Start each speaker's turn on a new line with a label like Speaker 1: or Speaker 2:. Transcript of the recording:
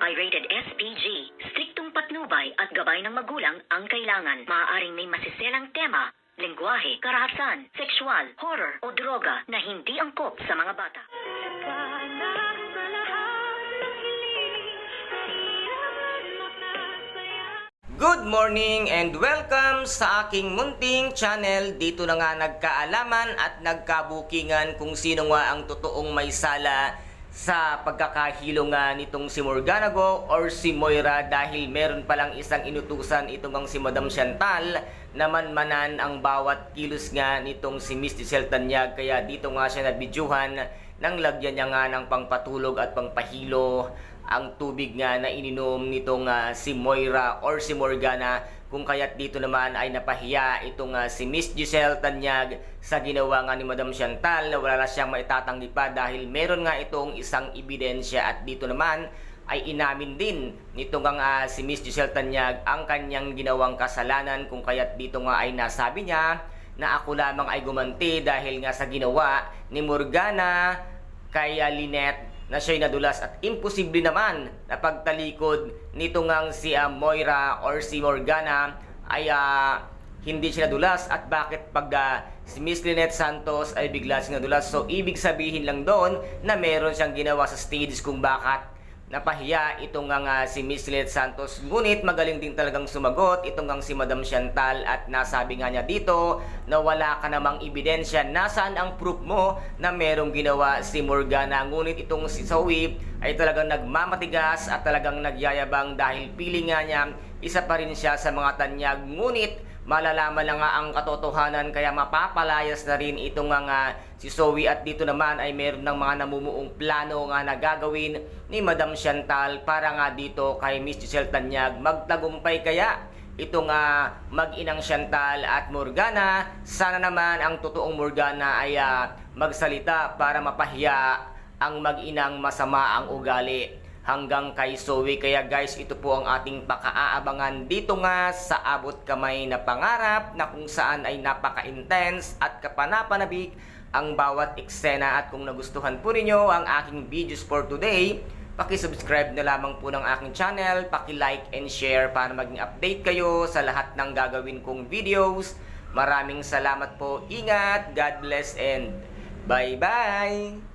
Speaker 1: Pirated SPG. Striktong patnubay at gabay ng magulang ang kailangan. Maaaring may masiselang tema, lengguwahe, karahasan, sexual, horror o droga na hindi angkop sa mga bata.
Speaker 2: Good morning and welcome sa aking munting channel. Dito na nga nagkaalaman at nagkabukingan kung sino nga ang totoong may sala sa pagkakahilo nga nitong si Morgana Go or si Moira, dahil meron palang isang inutusan itong ang si Madam Chantal na manmanan ang bawat kilos nga nitong si Miss Giselle Tanyag. Kaya dito nga siya nabidyuhan nang lagyan niya nga ng pangpatulog at pangpahilo ang tubig nga na ininom nitong si Moira or si Morgana, kung kaya't dito naman ay napahiya itong si Miss Giselle Tanyag sa ginawa nga ni Madam Chantal na wala na siyang maitatanggi pa dahil meron nga itong isang ebidensya. At dito naman ay inamin din nitong ang si Miss Giselle Tanyag ang kanyang ginawang kasalanan, kung kaya't dito nga ay nasabi niya na ako lamang ay gumanti dahil nga sa ginawa ni Morgana kay Lynette na siya'y nadulas, at imposible naman na pagtalikod nito ngang si Moira or si Morgana ay hindi siya nadulas. At bakit pag si Miss Lynette Santos ay bigla siya nadulas? So ibig sabihin lang doon na meron siyang ginawa sa stage kung bakit napahiya itong si Miss Lynette Santos. Ngunit magaling din talagang sumagot itong si Madam Chantal, at nasabi nga niya dito na wala ka namang ebidensya. Nasaan ang proof mo na merong ginawa si Morgana? Ngunit itong si Zoe ay talagang nagmamatigas at talagang nagyayabang dahil pili nga niya isa pa rin siya sa mga Tanyag. Ngunit malalaman na nga ang katotohanan, kaya mapapalayas na rin itong si Zoe. At dito naman ay meron ng mga namumuong plano nga na gagawin ni Madam Chantal para nga dito kay Miss Giselle Tanyag. Magtagumpay kaya itong mag-inang Chantal at Morgana? Sana naman ang totoong Morgana ay magsalita para mapahiya ang mag-inang masama ang ugali hanggang kay Zoe. Kaya guys, ito po ang ating pakaaabangan dito nga sa Abot Kamay na Pangarap, na kung saan ay napaka-intense at kapanapanabik ang bawat eksena. At kung nagustuhan po ninyo ang aking videos for today, paki-subscribe na lamang po ng aking channel, paki-like and share para maging update kayo sa lahat ng gagawin kong videos. Maraming salamat po, ingat, God bless and bye-bye!